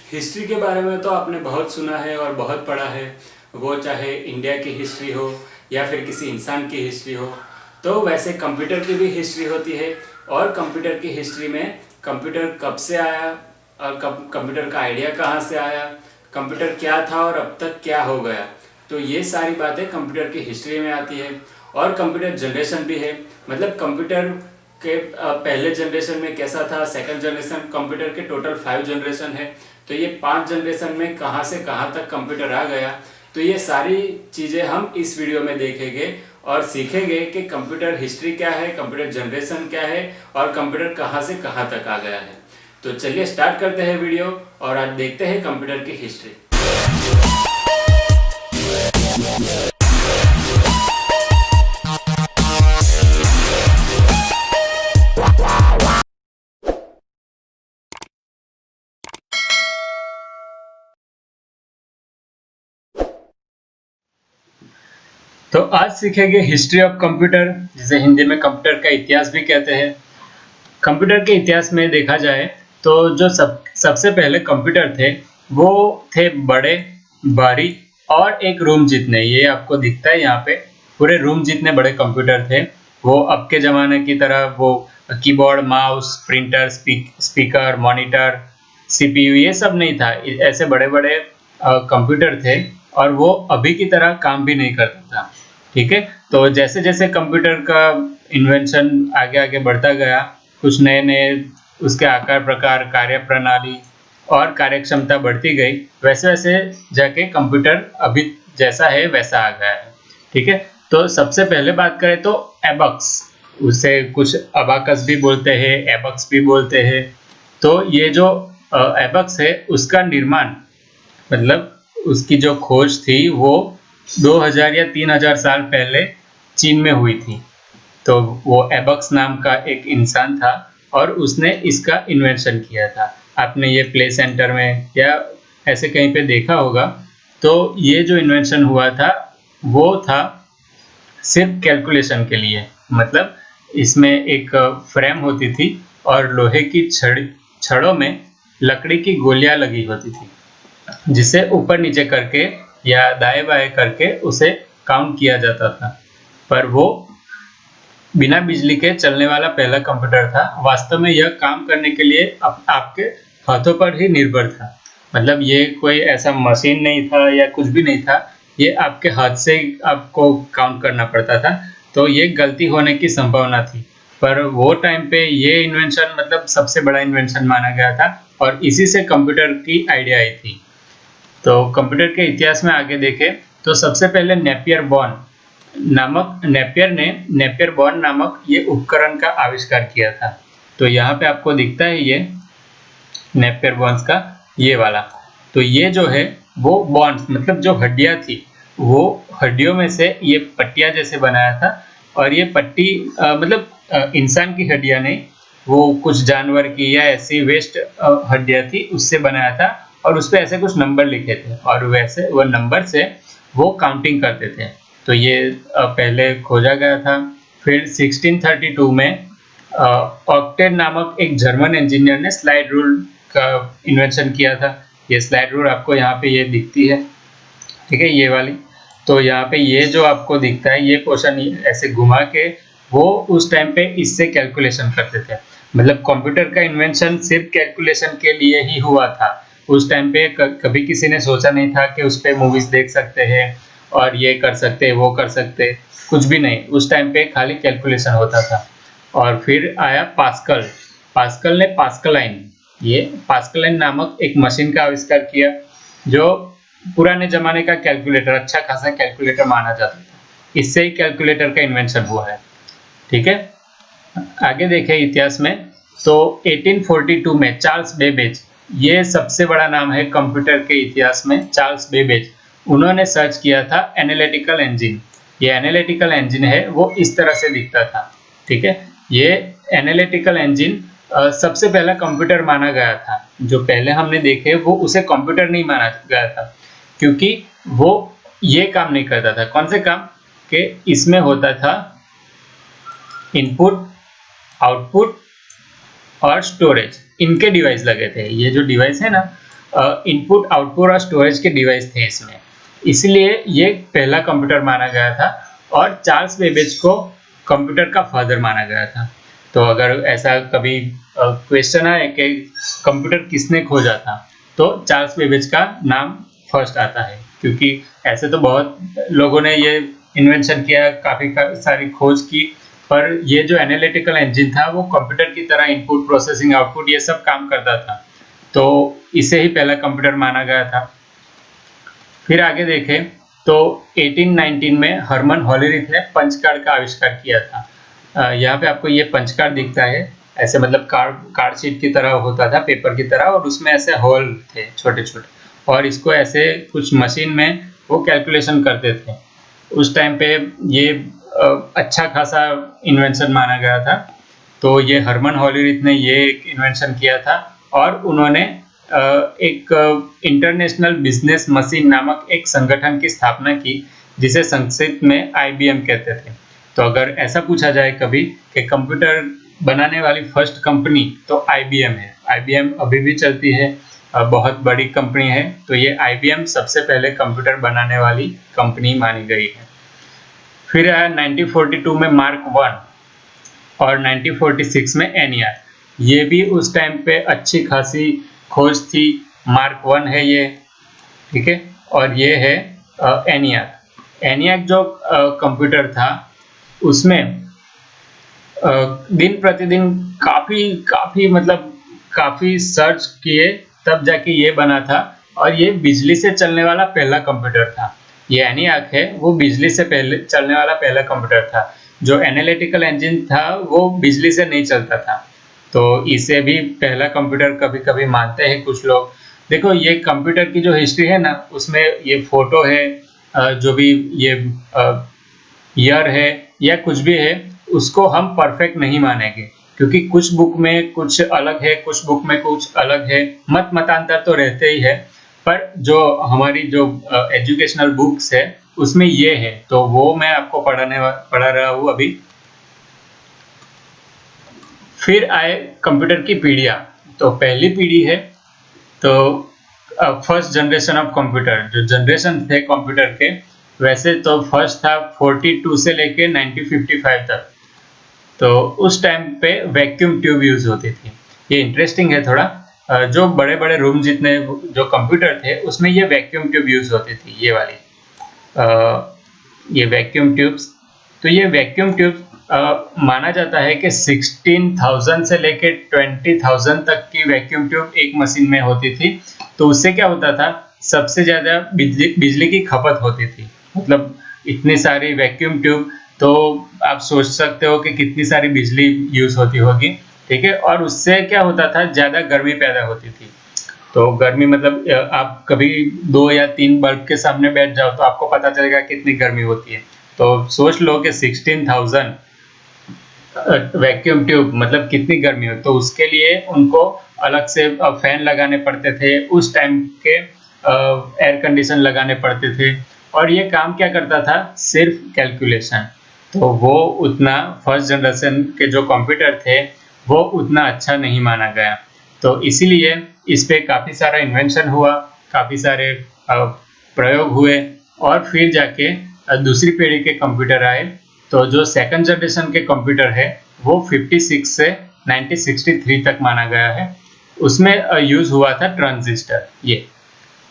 History के बारे में तो आपने बहुत सुना है और बहुत पढ़ा है। वो चाहे इंडिया की हिस्ट्री हो या फिर किसी इंसान की हिस्ट्री हो। तो वैसे कंप्यूटर की भी हिस्ट्री होती है। और कंप्यूटर की हिस्ट्री में कंप्यूटर कब से आया और कब कंप्यूटर का आइडिया कहाँ से आया, कंप्यूटर क्या था और अब तक क्या हो गया, तो ये सारी बातें कंप्यूटर की हिस्ट्री में आती है। और कंप्यूटर जनरेशन भी है, मतलब कंप्यूटर के पहले जनरेशन में कैसा था, सेकंड जनरेशन, कंप्यूटर के टोटल 5 जनरेशन है। तो ये 5 जनरेशन में कहाँ से कहाँ तक कंप्यूटर आ गया, तो ये सारी चीज़ें हम इस वीडियो में देखेंगे और सीखेंगे कि कंप्यूटर हिस्ट्री क्या है, कंप्यूटर जनरेशन क्या है और कंप्यूटर कहाँ से कहाँ तक आ गया है। तो चलिए स्टार्ट करते हैं वीडियो और आज देखते हैं कंप्यूटर की हिस्ट्री। तो आज सीखेंगे हिस्ट्री ऑफ कंप्यूटर, जिसे हिंदी में कंप्यूटर का इतिहास भी कहते हैं। कंप्यूटर के इतिहास में देखा जाए तो जो सबसे पहले कंप्यूटर थे वो थे बड़े, भारी और एक रूम जितने, ये आपको दिखता है यहाँ पे, पूरे रूम जितने बड़े कंप्यूटर थे। वो अब के ज़माने की तरह वो keyboard, mouse, printer, speaker, monitor, CPU ये सब नहीं था। ऐसे बड़े बड़े कंप्यूटर थे और वो अभी की तरह काम भी नहीं करता था। ठीक है, तो जैसे जैसे कंप्यूटर का इन्वेंशन आगे आगे बढ़ता गया, कुछ नए नए उसके आकार, प्रकार, कार्य प्रणाली और कार्यक्षमता बढ़ती गई, वैसे वैसे जाके कंप्यूटर अभी जैसा है वैसा आ गया है। ठीक है, तो सबसे पहले बात करें तो एबक्स, उसे कुछ अबाकस भी बोलते हैं, एबक्स भी बोलते हैं। तो ये जो एबक्स है उसका निर्माण, मतलब उसकी जो खोज थी वो 2000 या 3000 साल पहले चीन में हुई थी। तो वो एबक्स नाम का एक इंसान था और उसने इसका इन्वेंशन किया था। आपने ये प्ले सेंटर में या ऐसे कहीं पे देखा होगा। तो ये जो इन्वेंशन हुआ था वो था सिर्फ कैलकुलेशन के लिए, मतलब इसमें एक फ्रेम होती थी और लोहे की छड़ों में लकड़ी की गोलियां लगी होती थी, जिसे ऊपर नीचे करके या दाएं बाएं करके उसे काउंट किया जाता था। पर वो बिना बिजली के चलने वाला पहला कंप्यूटर था। वास्तव में यह काम करने के लिए आपके हाथों पर ही निर्भर था। मतलब ये कोई ऐसा मशीन नहीं था या कुछ भी नहीं था, ये आपके हाथ से ही आपको काउंट करना पड़ता था। तो ये गलती होने की संभावना थी। पर वो टाइम पे ये इन्वेंशन मतलब सबसे बड़ा इन्वेंशन माना गया था और इसी से कंप्यूटर की आइडिया आई थी। तो कंप्यूटर के इतिहास में आगे देखें तो सबसे पहले नेपियर ने नेपियर बॉर्न नामक ये उपकरण का आविष्कार किया था। तो यहाँ पे आपको दिखता है ये नेपियर बॉन्स का ये वाला। तो ये जो है वो बॉन्स, मतलब जो हड्डियां थी, वो हड्डियों में से ये पट्टियां जैसे बनाया था। और ये पट्टी मतलब इंसान की हड्डियां नहीं, वो कुछ जानवर की या ऐसी वेस्ट हड्डियां थी उससे बनाया था। और उस पर ऐसे कुछ नंबर लिखे थे और वैसे वो नंबर से वो काउंटिंग करते थे। तो ये पहले खोजा गया था। फिर 1632 में ऑक्टेव नामक एक जर्मन इंजीनियर ने स्लाइड रूल का इन्वेंशन किया था। ये स्लाइड रूल आपको यहाँ पे ये दिखती है, ठीक है, ये वाली। तो यहाँ पे ये जो आपको दिखता है ये पोर्शन ऐसे घुमा के वो उस टाइम पे इससे कैलकुलेशन करते थे। मतलब कंप्यूटर का इन्वेंशन सिर्फ कैलकुलेशन के लिए ही हुआ था। उस टाइम पे कभी किसी ने सोचा नहीं था कि उस पर मूवीज देख सकते हैं और ये कर सकते हैं, वो कर सकते हैं, कुछ भी नहीं। उस टाइम पे खाली कैलकुलेशन होता था। और फिर आया पास्कल। पास्कल ने पास्कलाइन नामक एक मशीन का आविष्कार किया, जो पुराने जमाने का कैलकुलेटर, अच्छा खासा कैलकुलेटर माना जाता था। इससे ही कैलकुलेटर का इन्वेंशन हुआ है। ठीक है, आगे देखें इतिहास में तो 1842 में चार्ल्स बेबेज, ये सबसे बड़ा नाम है कंप्यूटर के इतिहास में, चार्ल्स बेबेज। उन्होंने सर्च किया था एनालिटिकल इंजन। ये एनालिटिकल इंजन है वो इस तरह से दिखता था। ठीक है, ये एनालिटिकल इंजन सबसे पहला कंप्यूटर माना गया था। जो पहले हमने देखे वो उसे कंप्यूटर नहीं माना गया था, क्योंकि वो ये काम नहीं करता था। कौन से काम के? इसमें होता था इनपुट, आउटपुट और स्टोरेज, इनके डिवाइस लगे थे। ये जो डिवाइस है ना, इनपुट आउटपुट और स्टोरेज के डिवाइस थे इसमें, इसलिए ये पहला कंप्यूटर माना गया था और चार्ल्स बेबेज को कंप्यूटर का फादर माना गया था। तो अगर ऐसा कभी क्वेश्चन आए कि कंप्यूटर किसने खोजा था, तो चार्ल्स बेबेज का नाम फर्स्ट आता है, क्योंकि ऐसे तो बहुत लोगों ने ये इन्वेंशन किया, काफ़ी सारी खोज की, पर ये जो एनालिटिकल इंजन था वो कंप्यूटर की तरह इनपुट प्रोसेसिंग आउटपुट ये सब काम करता था, तो इसे ही पहला कंप्यूटर माना गया था। फिर आगे देखें तो 1819 में हरमन हॉलरिथ ने पंच कार्ड का आविष्कार किया था। यहाँ पे आपको ये पंच कार्ड दिखता है, ऐसे मतलब कार्ड शीट की तरह होता था, पेपर की तरह, और उसमें ऐसे होल थे छोटे छोटे, और इसको ऐसे कुछ मशीन में वो कैलकुलेशन करते थे। उस टाइम पे ये अच्छा खासा इन्वेंशन माना गया था। तो ये हरमन हॉलरिथ ने ये एक इन्वेंशन किया था, और उन्होंने एक इंटरनेशनल बिजनेस मशीन नामक एक संगठन की स्थापना की, जिसे संक्षिप्त में IBM कहते थे। तो अगर ऐसा पूछा जाए कभी कि कंप्यूटर बनाने वाली फर्स्ट कंपनी, तो IBM है। IBM अभी भी चलती है, बहुत बड़ी कंपनी है, तो ये IBM सबसे पहले कंप्यूटर बनाने वाली कंपनी मानी गई है। फिर आया 1942 में मार्क 1 और 1946 में ENIAC। ये भी उस टाइम पे अच्छी खासी खोज थी। मार्क 1 है ये, ठीक है, और ये है ENIAC। ENIAC जो कंप्यूटर था उसमें दिन प्रतिदिन काफी मतलब काफी सर्च किए तब जाके ये बना था, और ये बिजली से चलने वाला पहला कंप्यूटर था। ये ENIAC है, वो बिजली से पहले चलने वाला पहला कंप्यूटर था। जो एनालिटिकल इंजन था वो बिजली से नहीं चलता था, तो इसे भी पहला कंप्यूटर कभी कभी मानते हैं कुछ लोग। देखो ये कंप्यूटर की जो हिस्ट्री है ना, उसमें ये फोटो है, जो भी ये ईयर है या कुछ भी है, उसको हम परफेक्ट नहीं मानेंगे, क्योंकि कुछ बुक में कुछ अलग है, कुछ बुक में कुछ अलग है, मतांतर तो रहते ही है। पर जो हमारी जो एजुकेशनल बुक्स है उसमें ये है, तो वो मैं आपको पढ़ा रहा हूँ अभी। फिर आए कंप्यूटर की पीढ़ियाँ। तो पहली पीढ़ी है तो फर्स्ट जनरेशन ऑफ कंप्यूटर, जो जनरेशन थे कंप्यूटर के, वैसे तो फर्स्ट था 42 से लेके 1955 तक। तो उस टाइम पे वैक्यूम ट्यूब यूज होती थी। ये इंटरेस्टिंग है थोड़ा, जो बड़े बड़े रूम जितने जो कंप्यूटर थे उसमें ये वैक्यूम ट्यूब यूज होती थी, ये वाली ये वैक्यूम ट्यूब्स। तो ये वैक्यूम ट्यूब माना जाता है कि 16,000 से लेके 20,000 तक की वैक्यूम ट्यूब एक मशीन में होती थी। तो उससे क्या होता था, सबसे ज्यादा बिजली की खपत होती थी। मतलब इतनी सारी वैक्यूम ट्यूब, तो आप सोच सकते हो कि कितनी सारी बिजली यूज होती होगी, ठीक है। और उससे क्या होता था, ज्यादा गर्मी पैदा होती थी। तो गर्मी मतलब आप कभी 2 या 3 बल्ब के सामने बैठ जाओ तो आपको पता चलेगा कितनी गर्मी होती है। तो सोच लो कि 16,000 वैक्यूम ट्यूब मतलब कितनी गर्मी हो, तो उसके लिए उनको अलग से फैन लगाने पड़ते थे, उस टाइम के एयर कंडीशन लगाने पड़ते थे, और ये काम क्या करता था, सिर्फ कैलकुलेशन। तो वो उतना फर्स्ट जनरेशन के जो कंप्यूटर थे वो उतना अच्छा नहीं माना गया। तो इसीलिए इस पे काफ़ी सारा इन्वेंशन हुआ, काफ़ी सारे प्रयोग हुए, और फिर जाके दूसरी पीढ़ी के कंप्यूटर आए। तो जो सेकंड जनरेशन के कंप्यूटर है वो 56 से 1963 तक माना गया है। उसमें यूज हुआ था ट्रांजिस्टर। ये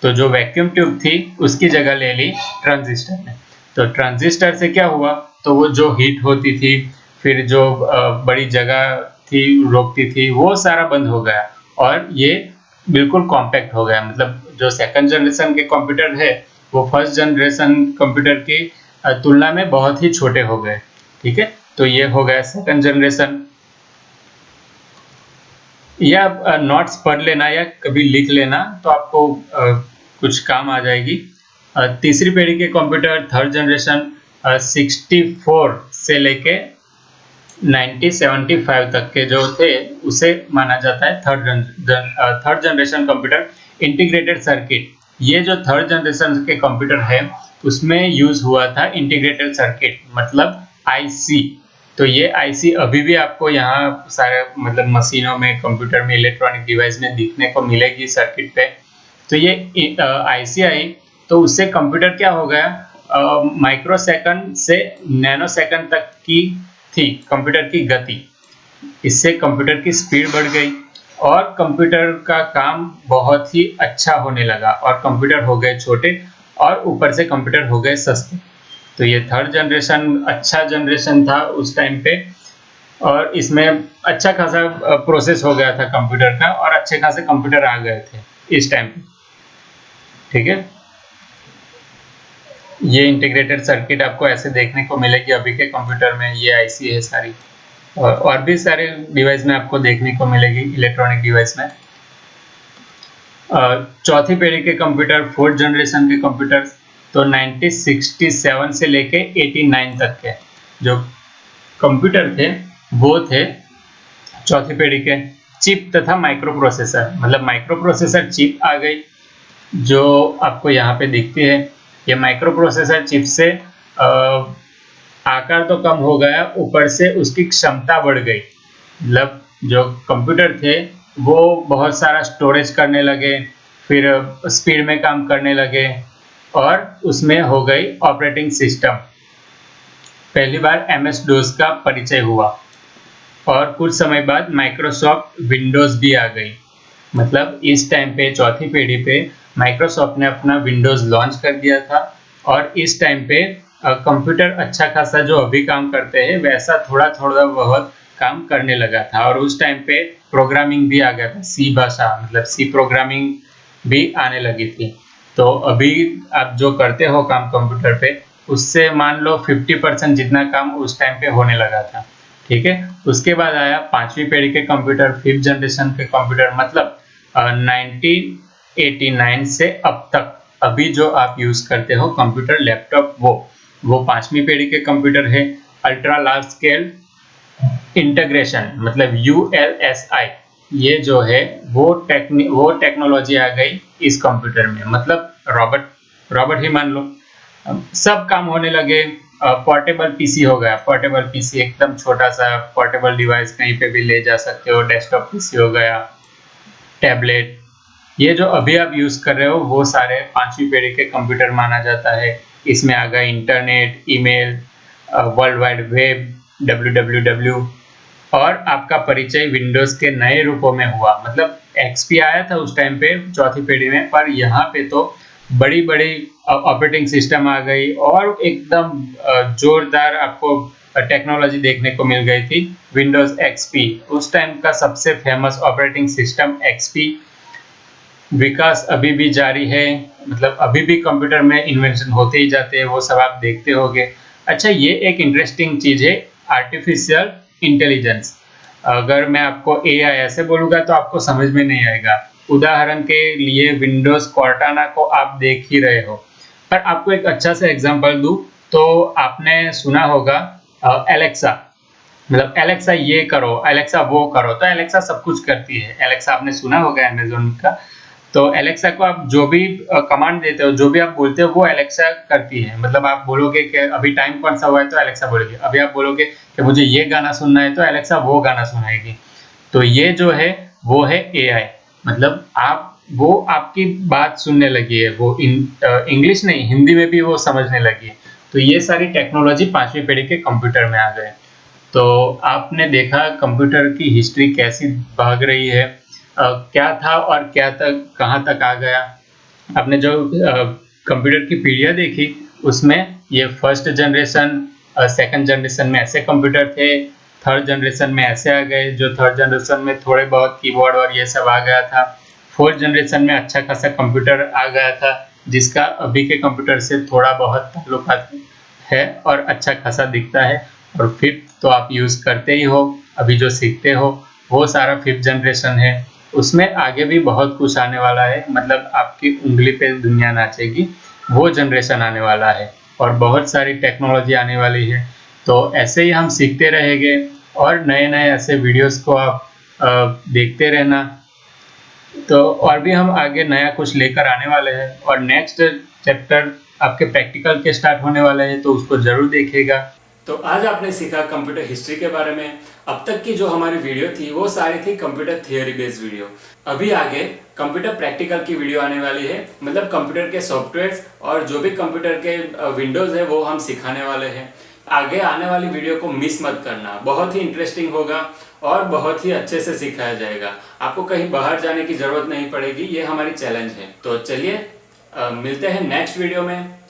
तो जो वैक्यूम ट्यूब थी उसकी जगह ले ली ट्रांजिस्टर ने। तो ट्रांजिस्टर से क्या हुआ, तो वो जो हीट होती थी, फिर जो बड़ी जगह थी रोकती थी, वो सारा बंद हो गया, और ये बिल्कुल कॉम्पैक्ट हो गया। मतलब जो सेकंड जनरेशन के कंप्यूटर है वो फर्स्ट जनरेशन कंप्यूटर की तुलना में बहुत ही छोटे हो गए, ठीक है। तो ये हो गया सेकंड जनरेशन। या नोट्स पढ़ लेना या कभी लिख लेना तो आपको कुछ काम आ जाएगी। तीसरी पीढ़ी के कंप्यूटर थर्ड जनरेशन 64 से लेके 1975 तक के जो थे उसे माना जाता है third generation computer. Integrated circuit, ये जो थर्ड जनरेशन के कंप्यूटर है उसमें यूज हुआ था इंटीग्रेटेड सर्किट, मतलब आईसी। तो ये आईसी अभी भी आपको यहाँ सारे मतलब मशीनों में, कंप्यूटर में, इलेक्ट्रॉनिक डिवाइस में दिखने को मिलेगी सर्किट पे। तो ये आईसी आई तो उससे कंप्यूटर क्या हो गया, माइक्रोसेकंड से नैनो सेकंड तक की थी कंप्यूटर की गति। इससे कंप्यूटर की स्पीड बढ़ गई और कंप्यूटर का काम बहुत ही अच्छा होने लगा और कंप्यूटर हो गए छोटे और ऊपर से कंप्यूटर हो गए सस्ते। तो ये थर्ड जनरेशन अच्छा जनरेशन था उस टाइम पे और इसमें अच्छा खासा प्रोसेस हो गया था कंप्यूटर का और अच्छे खासे कंप्यूटर आ गए थे इस टाइम पे। ठीक है, ये इंटीग्रेटेड सर्किट आपको ऐसे देखने को मिलेगी अभी के कंप्यूटर में। ये आईसी है सारी और भी सारे डिवाइस में आपको देखने को मिलेगी इलेक्ट्रॉनिक डिवाइस में। चौथी पीढ़ी के कंप्यूटर, फोर्थ जनरेशन के कंप्यूटर तो 1967 से लेके 89 तक के जो कंप्यूटर थे वो थे चौथी पीढ़ी के चिप तथा माइक्रो प्रोसेसर। मतलब माइक्रो प्रोसेसर चिप आ गई जो आपको यहाँ पे दिखती है। ये माइक्रो प्रोसेसर चिप से आकार तो कम हो गया, ऊपर से उसकी क्षमता बढ़ गई। मतलब जो कंप्यूटर थे वो बहुत सारा स्टोरेज करने लगे, फिर स्पीड में काम करने लगे और उसमें हो गई ऑपरेटिंग सिस्टम। पहली बार एमएस डोस का परिचय हुआ और कुछ समय बाद माइक्रोसॉफ्ट विंडोज भी आ गई। मतलब इस टाइम पे चौथी पीढ़ी पे माइक्रोसॉफ्ट ने अपना विंडोज लॉन्च कर दिया था और इस टाइम पे कंप्यूटर अच्छा खासा जो अभी काम करते हैं वैसा थोड़ा थोड़ा बहुत काम करने लगा था। और उस टाइम पे प्रोग्रामिंग भी आ गया था, सी भाषा मतलब सी प्रोग्रामिंग भी आने लगी थी। तो अभी आप जो करते हो काम कंप्यूटर पे उससे मान लो 50% जितना काम उस टाइम पे होने लगा था। ठीक है, उसके बाद आया पांचवी पीढ़ी के कंप्यूटर, फिफ्थ जनरेशन के कंप्यूटर। मतलब 1989 से अब तक अभी जो आप यूज करते हो कंप्यूटर लैपटॉप वो पांचवी पीढ़ी के कंप्यूटर है। अल्ट्रा लार्ज स्केल इंटीग्रेशन मतलब ULSI ये जो है वो टेक्नोलॉजी आ गई इस कंप्यूटर में। मतलब रॉबर्ट ही मान लो, सब काम होने लगे। पोर्टेबल पीसी हो गया, पोर्टेबल पीसी एकदम छोटा सा पोर्टेबल डिवाइस कहीं पे भी ले जा सकते हो। डेस्कटॉप पीसी हो गया, टैबलेट, ये जो अभी आप यूज कर रहे हो वो सारे पांचवी पीढ़ी के कंप्यूटर माना जाता है। इसमें आ गया internet, email, world wide web, WWW और आपका परिचय विंडोज के नए रूपों में हुआ। मतलब XP आया था उस टाइम पे चौथी पीढ़ी में, पर यहाँ पे तो बड़ी बड़ी ऑपरेटिंग सिस्टम आ गई और एकदम जोरदार आपको टेक्नोलॉजी देखने को मिल गई थी। विंडोज XP उस टाइम का सबसे फेमस ऑपरेटिंग सिस्टम XP। विकास अभी भी जारी है, मतलब अभी भी कंप्यूटर में इन्वेंशन होते ही जाते हैं, वो सब आप देखते होंगे। अच्छा, ये एक इंटरेस्टिंग चीज है आर्टिफिशियल इंटेलिजेंस। अगर मैं आपको AI ऐसे बोलूंगा तो आपको समझ में नहीं आएगा। उदाहरण के लिए विंडोज कॉर्टाना को आप देख ही रहे हो, पर आपको एक अच्छा सा एग्जांपल दूं तो आपने सुना होगा एलेक्सा। मतलब एलेक्सा ये करो, एलेक्सा वो करो, तो एलेक्सा सब कुछ करती है। एलेक्सा आपने सुना होगा अमेज़न का। तो एलेक्सा को आप जो भी कमांड देते हो, जो भी आप बोलते हो वो एलेक्सा करती है। मतलब आप बोलोगे कि अभी टाइम कौन सा हुआ है तो एलेक्सा बोलेगी। अभी आप बोलोगे कि मुझे ये गाना सुनना है तो एलेक्सा वो गाना सुनाएगी। तो ये जो है वो है AI। मतलब वो आपकी बात सुनने लगी है, वो इंग्लिश नहीं हिंदी में भी वो समझने लगी है। तो ये सारी टेक्नोलॉजी पांचवी पीढ़ी के कंप्यूटर में आ गए। तो आपने देखा कंप्यूटर की हिस्ट्री कैसी भाग रही है, क्या था और क्या तक कहाँ तक आ गया। आपने जो कंप्यूटर की पीढ़ियाँ देखी उसमें ये फर्स्ट जनरेशन, सेकंड जनरेशन में ऐसे कंप्यूटर थे, थर्ड जनरेशन में ऐसे आ गए। जो थर्ड जनरेशन में थोड़े बहुत कीबोर्ड और ये सब आ गया था। फोर्थ जनरेशन में अच्छा खासा कंप्यूटर आ गया था जिसका अभी के कंप्यूटर से थोड़ा बहुत ताल्लुकात है और अच्छा खासा दिखता है। और फिफ्थ तो आप यूज करते ही हो, अभी जो सीखते हो वो सारा फिफ्थ जनरेशन है। उसमें आगे भी बहुत कुछ आने वाला है, मतलब आपकी उंगली पे दुनिया नाचेगी, वो जनरेशन आने वाला है और बहुत सारी टेक्नोलॉजी आने वाली है। तो ऐसे ही हम सीखते रहेंगे और नए नए ऐसे वीडियोस को आप देखते रहना। तो और भी हम आगे नया कुछ लेकर आने वाले हैं और नेक्स्ट चैप्टर आपके प्रैक्टिकल के स्टार्ट होने वाले हैं, तो उसको जरूर देखिएगा। तो आज आपने सीखा कंप्यूटर हिस्ट्री के बारे में। अब तक की जो हमारी वीडियो थी वो सारी थी कंप्यूटर थियोरी बेस्ड वीडियो। अभी आगे कंप्यूटर प्रैक्टिकल की वीडियो आने वाली है, मतलब कंप्यूटर के सॉफ्टवेयर्स और जो भी कंप्यूटर के विंडोज़ है वो हम सिखाने वाले हैं। आगे आने वाली वीडियो को मिस मत करना, बहुत ही इंटरेस्टिंग होगा और बहुत ही अच्छे से सिखाया जाएगा। आपको कहीं बाहर जाने की ज़रूरत नहीं पड़ेगी, ये हमारी चैलेंज है। तो चलिए मिलते हैं नेक्स्ट वीडियो में।